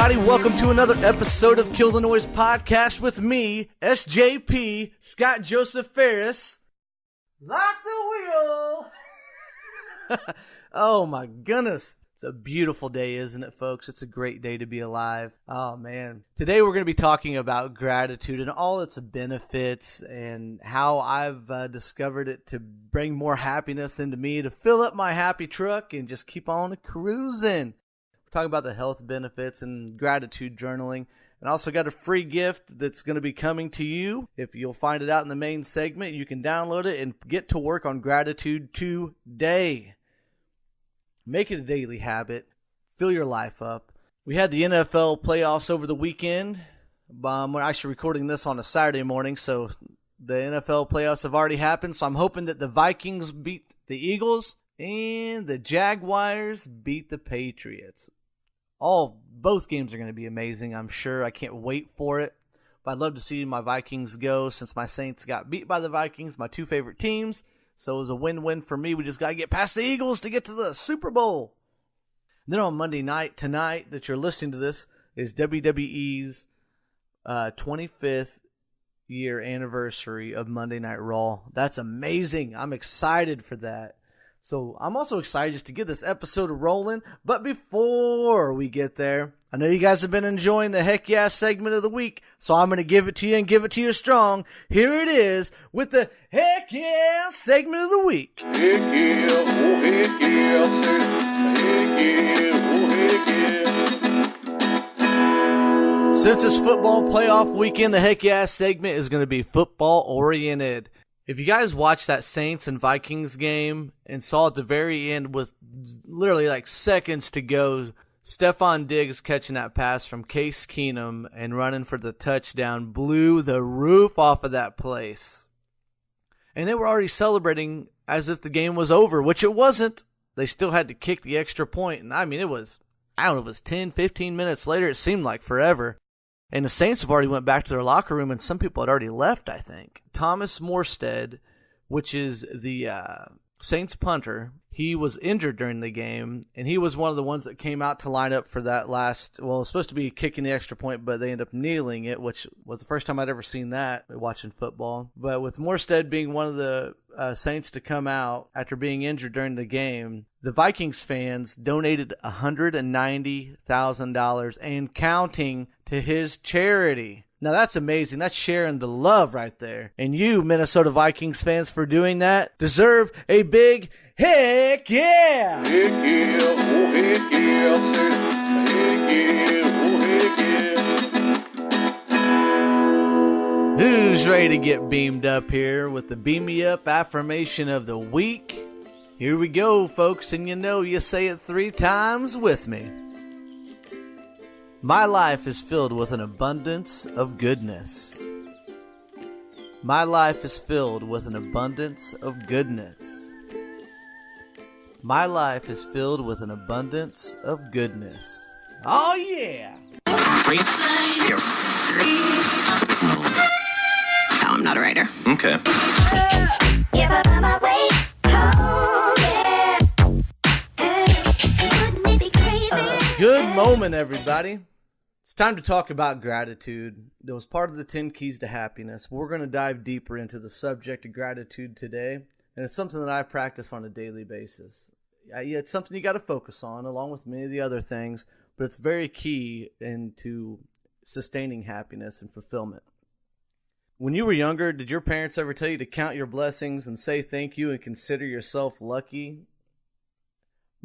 everybody. Welcome to another episode of Kill the Noise Podcast with me, SJP, Scott Joseph Ferris. Lock the wheel! Oh my goodness. It's a beautiful day, isn't it, folks? It's a great day to be alive. Oh man. Today we're going to be talking about gratitude and all its benefits and how I've discovered it to bring more happiness into me, to fill up my happy truck and just keep on cruising. Talking about the health benefits and gratitude journaling. And I also got a free gift that's going to be coming to you. If you'll find it out in the main segment, you can download it and get to work on gratitude today. Make it a daily habit. Fill your life up. We had the NFL playoffs over the weekend. We're actually recording this on a Saturday morning, so the NFL playoffs have already happened. So I'm hoping that the Vikings beat the Eagles and the Jaguars beat the Patriots. Both games are going to be amazing, I'm sure. I can't wait for it. But I'd love to see my Vikings go since my Saints got beat by the Vikings, my two favorite teams. So it was a win-win for me. We just got to get past the Eagles to get to the Super Bowl. And then on Monday night, tonight, that you're listening to this, is WWE's 25th year anniversary of Monday Night Raw. That's amazing. I'm excited for that. So I'm also excited just to get this episode rolling. But before we get there, I know you guys have been enjoying the Heck Yeah segment of the week. So I'm going to give it to you and give it to you strong. Here it is with the Heck Yeah segment of the week. Heck yeah, oh heck yeah, heck yeah, oh heck yeah. Since it's football playoff weekend, the Heck Yeah segment is going to be football oriented. If you guys watched that Saints and Vikings game and saw at the very end with literally like seconds to go, Stephon Diggs catching that pass from Case Keenum and running for the touchdown blew the roof off of that place. And they were already celebrating as if the game was over, which it wasn't. They still had to kick the extra point. And I mean, it was 10, 15 minutes later. It seemed like forever. And the Saints have already went back to their locker room, and some people had already left, I think. Thomas Morstead, which is the Saints punter, he was injured during the game, and he was one of the ones that came out to line up for that last, well, it was supposed to be kicking the extra point, but they ended up kneeling it, which was the first time I'd ever seen that watching football. But with Morstead being one of the Saints to come out after being injured during the game, the Vikings fans donated $190,000 and counting to his charity. Now that's amazing. That's sharing the love right there. And you, Minnesota Vikings fans, for doing that, deserve a big heck yeah! Heck yeah, oh heck yeah, heck yeah, oh heck yeah. Who's ready to get beamed up here with the Beam Me Up affirmation of the week? Here we go, folks, and you say it 3 times with me. My life is filled with an abundance of goodness. My life is filled with an abundance of goodness. My life is filled with an abundance of goodness. Oh yeah! No, I'm not a writer. Okay. Good moment, everybody. It's time to talk about gratitude. That was part of the 10 Keys to Happiness. We're going to dive deeper into the subject of gratitude today, and it's something that I practice on a daily basis. It's something you got to focus on, along with many of the other things, but it's very key into sustaining happiness and fulfillment. When you were younger, did your parents ever tell you to count your blessings and say thank you and consider yourself lucky?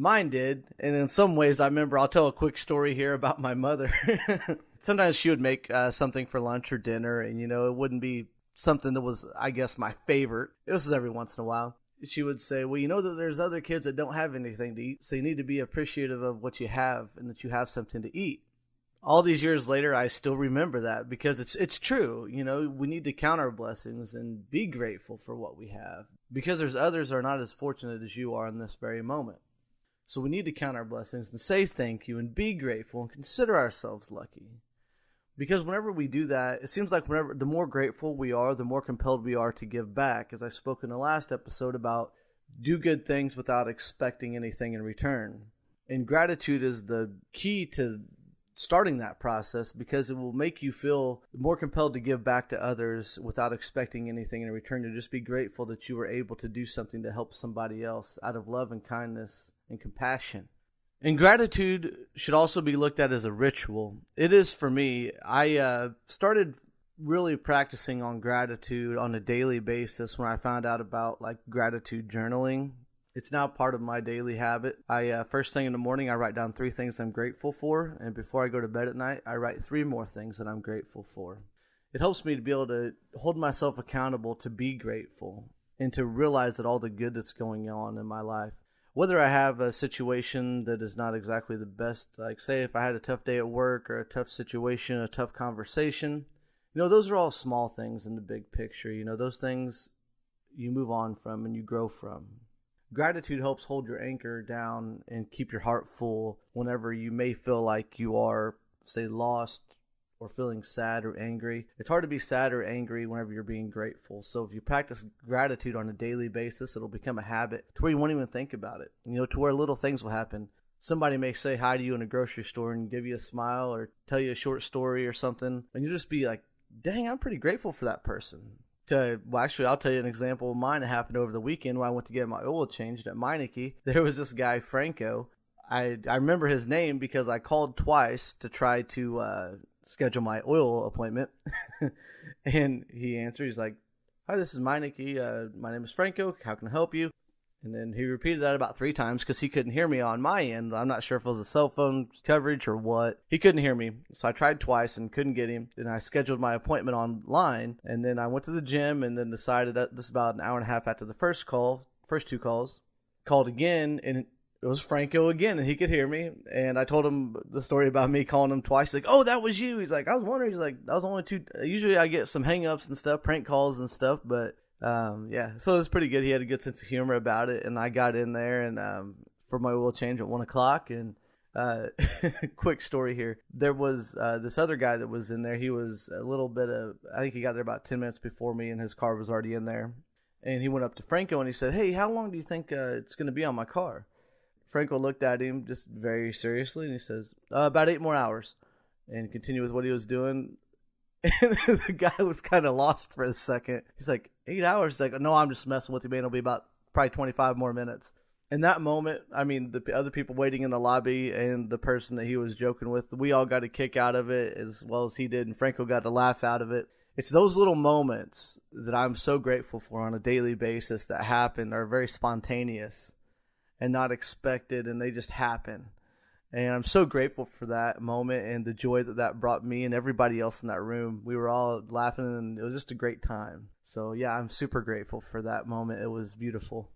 Mine did, and in some ways, I remember, I'll tell a quick story here about my mother. Sometimes she would make something for lunch or dinner, and, it wouldn't be something that was, I guess, my favorite. It was every once in a while. She would say, well, you know that there's other kids that don't have anything to eat, so you need to be appreciative of what you have and that you have something to eat. All these years later, I still remember that because it's true. We need to count our blessings and be grateful for what we have because there's others that are not as fortunate as you are in this very moment. So we need to count our blessings and say thank you and be grateful and consider ourselves lucky. Because whenever we do that, it seems like the more grateful we are, the more compelled we are to give back. As I spoke in the last episode about do good things without expecting anything in return. And gratitude is the key to starting that process, because it will make you feel more compelled to give back to others without expecting anything in return. To just be grateful that you were able to do something to help somebody else out of love and kindness and compassion. And gratitude should also be looked at as a ritual. It is for me. I started really practicing on gratitude on a daily basis when I found out about like gratitude journaling. It's now part of my daily habit. First thing in the morning, I write down 3 things I'm grateful for. And before I go to bed at night, I write 3 more things that I'm grateful for. It helps me to be able to hold myself accountable to be grateful and to realize that all the good that's going on in my life. Whether I have a situation that is not exactly the best, like say if I had a tough day at work or a tough situation, a tough conversation, those are all small things in the big picture. Those things you move on from and you grow from. Gratitude helps hold your anchor down and keep your heart full whenever you may feel like you are, say, lost or feeling sad or angry. It's hard to be sad or angry whenever you're being grateful. So if you practice gratitude on a daily basis, it'll become a habit to where you won't even think about it. To where little things will happen. Somebody may say hi to you in a grocery store and give you a smile or tell you a short story or something, and you'll just be like, dang, I'm pretty grateful for that person. Actually, I'll tell you an example of mine that happened over the weekend when I went to get my oil changed at Meineke. There was this guy, Franco. I remember his name because I called twice to try to schedule my oil appointment. And he answered. He's like, hi, this is Meineke. My name is Franco. How can I help you? And then he repeated that about 3 times because he couldn't hear me on my end. I'm not sure if it was a cell phone coverage or what. He couldn't hear me. So I tried twice and couldn't get him. Then I scheduled my appointment online. And then I went to the gym and then decided that this is about an hour and a half after the first 2 calls. Called again, and it was Franco again, and he could hear me. And I told him the story about me calling him twice. He's like, oh, that was you. He's like, I was wondering. He's like, that was only 2. Usually I get some hang-ups and stuff, prank calls and stuff, but so it was pretty good. He had a good sense of humor about it, and I got in there and for my oil change at 1 o'clock. And quick story here, there was this other guy that was in there. He was I think he got there about 10 minutes before me, and his car was already in there. And he went up to Franco and he said, hey, how long do you think it's going to be on my car? Franco looked at him just very seriously, and he says, about 8 more hours, and continued with what he was doing. And the guy was kind of lost for a second. He's like, 8 hours? He's like, no, I'm just messing with you, man. It'll be about probably 25 more minutes. In that moment, I mean, the other people waiting in the lobby and the person that he was joking with, we all got a kick out of it as well as he did, and Franco got a laugh out of it. It's those little moments that I'm so grateful for on a daily basis that happen, are very spontaneous and not expected, and they just happen. And I'm so grateful for that moment and the joy that brought me and everybody else in that room. We were all laughing, and it was just a great time. So, yeah, I'm super grateful for that moment. It was beautiful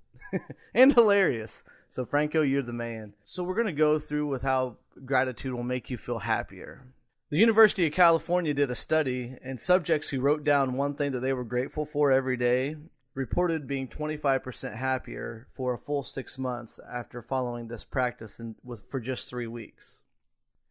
and hilarious. So, Franco, you're the man. So we're going to go through with how gratitude will make you feel happier. The University of California did a study, and subjects who wrote down one thing that they were grateful for every day reported being 25% happier for a full 6 months after following this practice for just 3 weeks.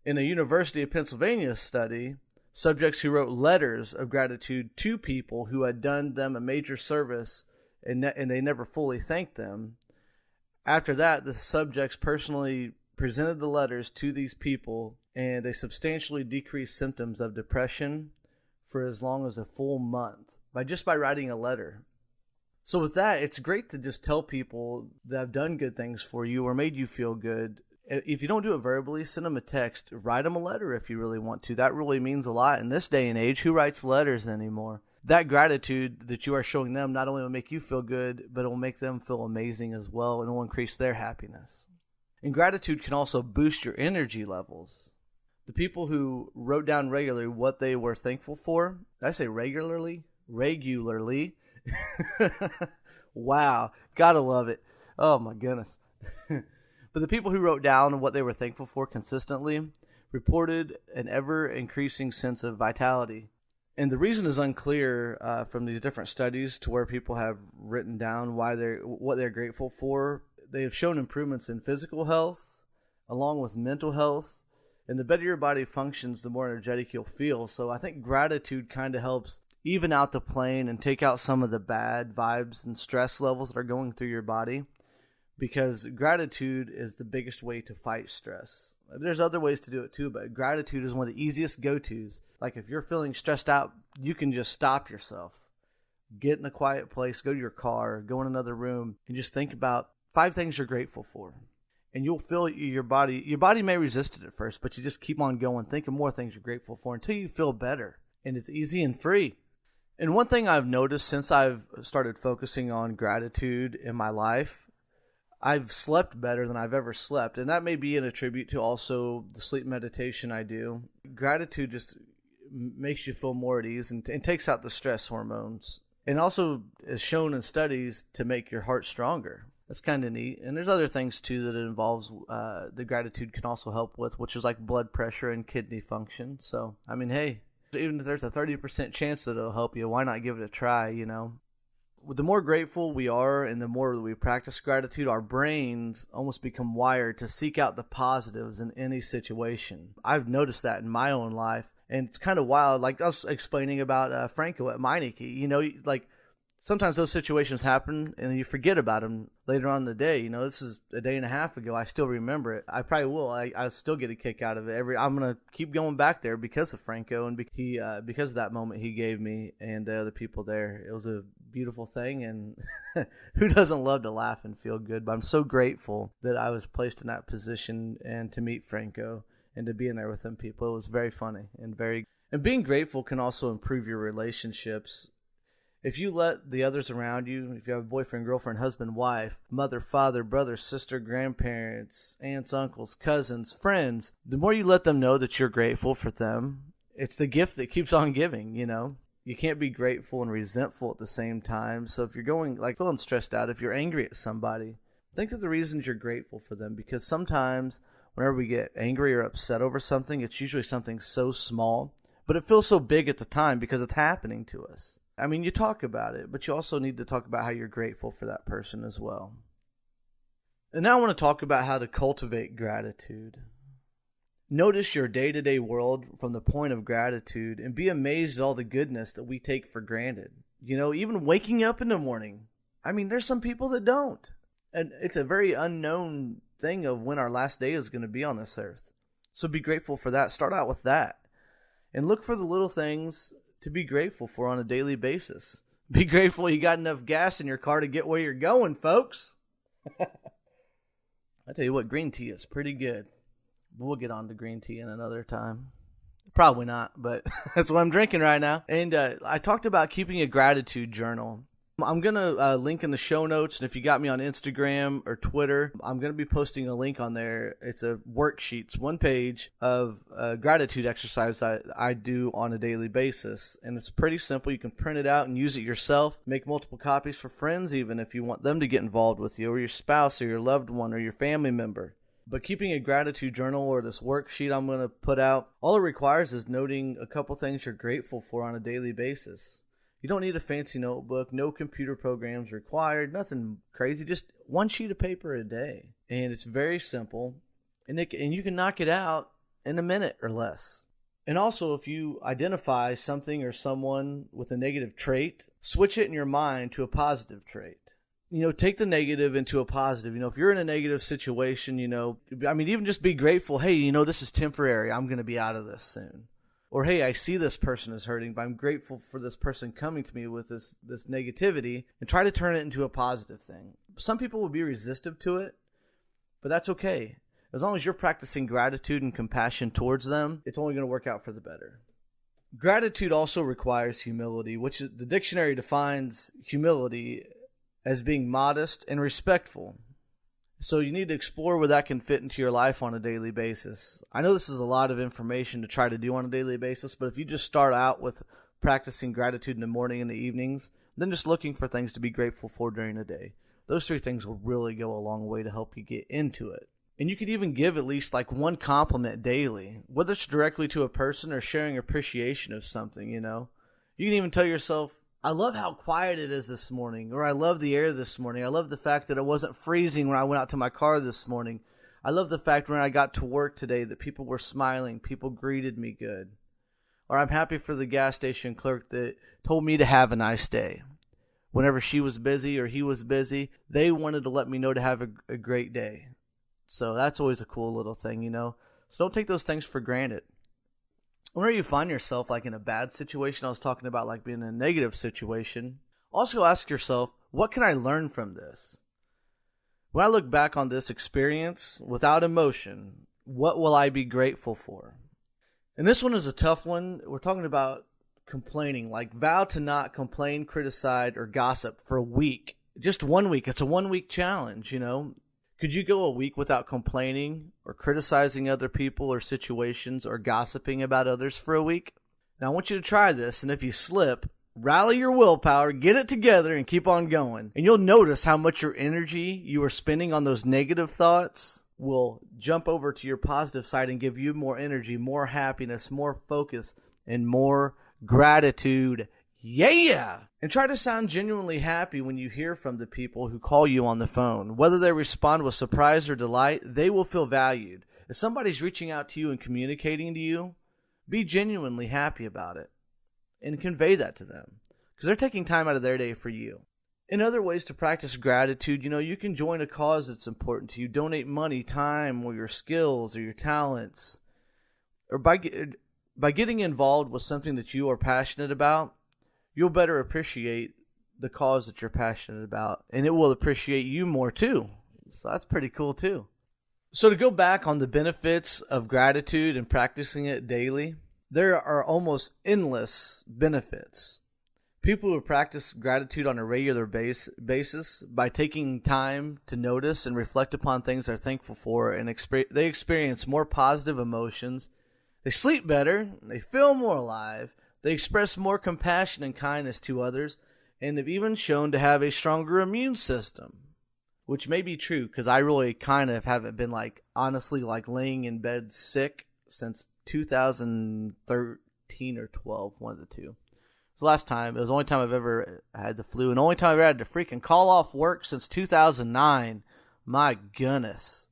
In a University of Pennsylvania study, subjects who wrote letters of gratitude to people who had done them a major service and they never fully thanked them, after that, the subjects personally presented the letters to these people, and they substantially decreased symptoms of depression for as long as a full month by writing a letter. So with that, it's great to just tell people that have done good things for you or made you feel good. If you don't do it verbally, send them a text. Write them a letter if you really want to. That really means a lot in this day and age. Who writes letters anymore? That gratitude that you are showing them not only will make you feel good, but it will make them feel amazing as well, and it will increase their happiness. And gratitude can also boost your energy levels. The people who wrote down regularly what they were thankful for, did I say regularly? Regularly. Wow, gotta love it. Oh my goodness. But the people who wrote down what they were thankful for consistently reported an ever-increasing sense of vitality. And the reason is unclear from these different studies to where people have written down what they're grateful for. They have shown improvements in physical health along with mental health. And the better your body functions, the more energetic you'll feel. So I think gratitude kind of helps even out the plane and take out some of the bad vibes and stress levels that are going through your body. because gratitude is the biggest way to fight stress. There's other ways to do it too, but gratitude is one of the easiest go-tos. Like if you're feeling stressed out, you can just stop yourself. Get in a quiet place, go to your car, go in another room, and just think about 5 things you're grateful for. And you'll feel your body may resist it at first, but you just keep on going, thinking more things you're grateful for until you feel better. And it's easy and free. And one thing I've noticed since I've started focusing on gratitude in my life, I've slept better than I've ever slept. And that may be in a tribute to also the sleep meditation I do. Gratitude just makes you feel more at ease and takes out the stress hormones. And also is shown in studies to make your heart stronger. That's kind of neat. And there's other things too that it involves the gratitude can also help with, which is like blood pressure and kidney function. So, I mean, hey, even if there's a 30% chance that it'll help you, why not give it a try, you know? The more grateful we are and the more we practice gratitude, our brains almost become wired to seek out the positives in any situation. I've noticed that in my own life. And it's kind of wild, like I was explaining about Franco at Meineke. You know, like sometimes those situations happen and you forget about them later on in the day. You know, this is a day and a half ago. I still remember it. I probably will. I still get a kick out of it. I'm going to keep going back there because of Franco and because of that moment he gave me and the other people there. It was a beautiful thing, and who doesn't love to laugh and feel good? But I'm so grateful that I was placed in that position and to meet Franco and to be in there with them people. It was very funny and being grateful can also improve your relationships. If you let the others around you, if you have a boyfriend, girlfriend, husband, wife, mother, father, brother, sister, grandparents, aunts, uncles, cousins, friends, the more you let them know that you're grateful for them, it's the gift that keeps on giving, you know? You can't be grateful and resentful at the same time. So if you're feeling stressed out, if you're angry at somebody, think of the reasons you're grateful for them, because sometimes whenever we get angry or upset over something, it's usually something so small, but it feels so big at the time because it's happening to us. I mean, you talk about it, but you also need to talk about how you're grateful for that person as well. And now I want to talk about how to cultivate gratitude. Notice your day-to-day world from the point of gratitude and be amazed at all the goodness that we take for granted. You know, even waking up in the morning. I mean, there's some people that don't. And it's a very unknown thing of when our last day is going to be on this earth. So be grateful for that. Start out with that. And look for the little things to be grateful for on a daily basis. Be grateful you got enough gas in your car to get where you're going, folks. I tell you what, green tea is pretty good. We'll get on to green tea in another time. Probably not, but that's what I'm drinking right now. And I talked about keeping a gratitude journal. I'm going to link in the show notes, and if you got me on Instagram or Twitter, I'm going to be posting a link on there. It's a worksheet. It's 1 page of gratitude exercise that I do on a daily basis, and it's pretty simple. You can print it out and use it yourself, make multiple copies for friends even if you want them to get involved with you, or your spouse or your loved one or your family member. But keeping a gratitude journal or this worksheet I'm going to put out, all it requires is noting a couple things you're grateful for on a daily basis. You don't need a fancy notebook, no computer programs required, nothing crazy, just 1 sheet of paper a day. And it's very simple, and you can knock it out in a minute or less. And also, if you identify something or someone with a negative trait, switch it in your mind to a positive trait. You know, take the negative into a positive. You know, if you're in a negative situation, you know, I mean, even just be grateful, hey, you know, this is temporary. I'm going to be out of this soon. Or, hey, I see this person is hurting, but I'm grateful for this person coming to me with this negativity, and try to turn it into a positive thing. Some people will be resistant to it, but that's okay. As long as you're practicing gratitude and compassion towards them, it's only going to work out for the better. Gratitude also requires humility, which the dictionary defines humility as being modest and respectful. So you need to explore where that can fit into your life on a daily basis. I know this is a lot of information to try to do on a daily basis, but if you just start out with practicing gratitude in the morning and the evenings, then just looking for things to be grateful for during the day, those 3 things will really go a long way to help you get into it. And you could even give at least like 1 compliment daily, whether it's directly to a person or sharing appreciation of something, you know. You can even tell yourself, I love how quiet it is this morning, or I love the air this morning. I love the fact that it wasn't freezing when I went out to my car this morning. I love the fact when I got to work today that people were smiling, people greeted me good. Or I'm happy for the gas station clerk that told me to have a nice day. whenever she was busy or he was busy, they wanted to let me know to have a great day. So that's always a cool little thing, So don't take those things for granted. Whenever you find yourself like in a bad situation, I was talking about like being in a negative situation, also ask yourself, what can I learn from this? When I look back on this experience without emotion, what will I be grateful for? And this one is a tough one. We're talking about complaining, like vow to not complain, criticize, or gossip for a week. Just 1 week. It's a 1 week challenge, Could you go a week without complaining or criticizing other people or situations or gossiping about others for a week? Now, I want you to try this, and if you slip, rally your willpower, get it together, and keep on going. And you'll notice how much your energy you are spending on those negative thoughts will jump over to your positive side and give you more energy, more happiness, more focus, and more gratitude. Yeah! And try to sound genuinely happy when you hear from the people who call you on the phone. Whether they respond with surprise or delight, they will feel valued. If somebody's reaching out to you and communicating to you, be genuinely happy about it and convey that to them because they're taking time out of their day for you. In other ways to practice gratitude, you can join a cause that's important to you. Donate money, time, or your skills or your talents. Or by getting involved with something that you are passionate about, you'll better appreciate the cause that you're passionate about, and it will appreciate you more too. So that's pretty cool too. So to go back on the benefits of gratitude and practicing it daily, there are almost endless benefits. People who practice gratitude on a regular basis by taking time to notice and reflect upon things they're thankful for, and they experience more positive emotions. They sleep better, they feel more alive, they express more compassion and kindness to others, and they've even shown to have a stronger immune system, which may be true because I really kind of haven't been honestly laying in bed sick since 2013 or 12, one of the two. It's the last time. It was the only time I've ever had the flu, and the only time I've ever had to freaking call off work since 2009. My goodness.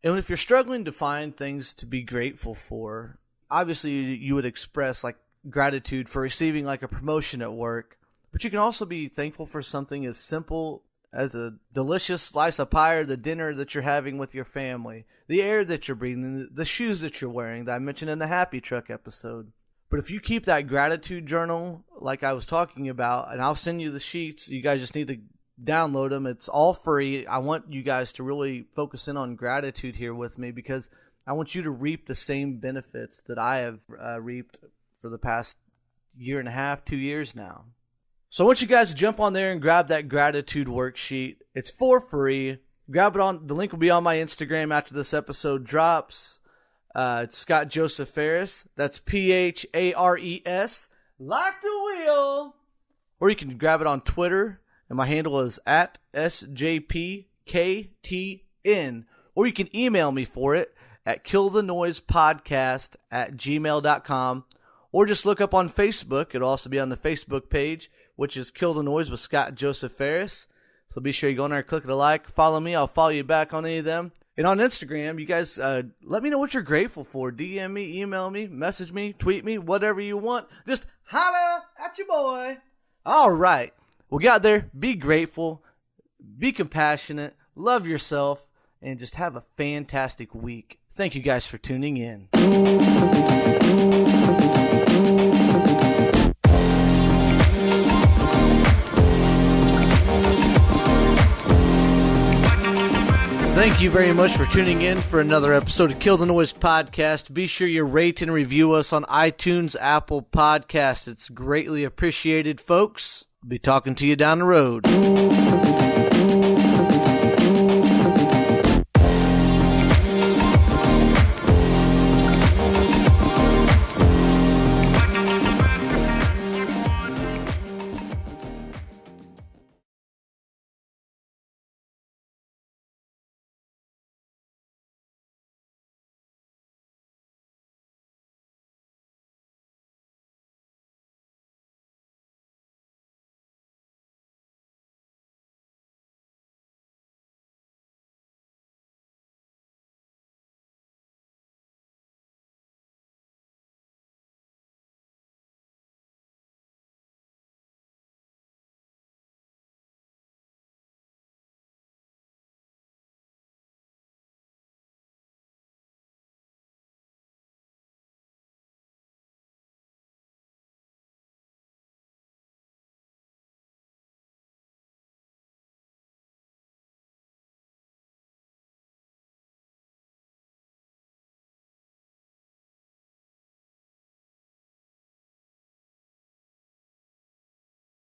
And if you're struggling to find things to be grateful for, obviously you would express gratitude for receiving a promotion at work, but you can also be thankful for something as simple as a delicious slice of pie or the dinner that you're having with your family, the air that you're breathing, the shoes that you're wearing that I mentioned in the Happy Truck episode. But if you keep that gratitude journal like I was talking about, and I'll send you the sheets, you guys just need to download them. It's all free. I want you guys to really focus in on gratitude here with me because I want you to reap the same benefits that I have reaped for the past year and a half, 2 years now. So I want you guys to jump on there and grab that gratitude worksheet. It's for free. Grab it on. The link will be on my Instagram after this episode drops. It's Scott Joseph Ferris. That's P-H-A-R-E-S. Like the wheel. Or you can grab it on Twitter. And my handle is at SJPKTN. Or you can email me for it at killthenoisepodcast@gmail.com. Or just look up on Facebook. It'll also be on the Facebook page, which is Kill the Noise with Scott Joseph Ferris. So be sure you go in there, click the like, follow me. I'll follow you back on any of them. And on Instagram, you guys let me know what you're grateful for. DM me, email me, message me, tweet me, whatever you want. Just holla at your boy. All right. Well, get out there. Be grateful. Be compassionate. Love yourself. And just have a fantastic week. Thank you guys for tuning in. Thank you very much for tuning in for another episode of Kill the Noise Podcast. Be sure you rate and review us on iTunes, Apple Podcasts. It's greatly appreciated, folks. I'll be talking to you down the road.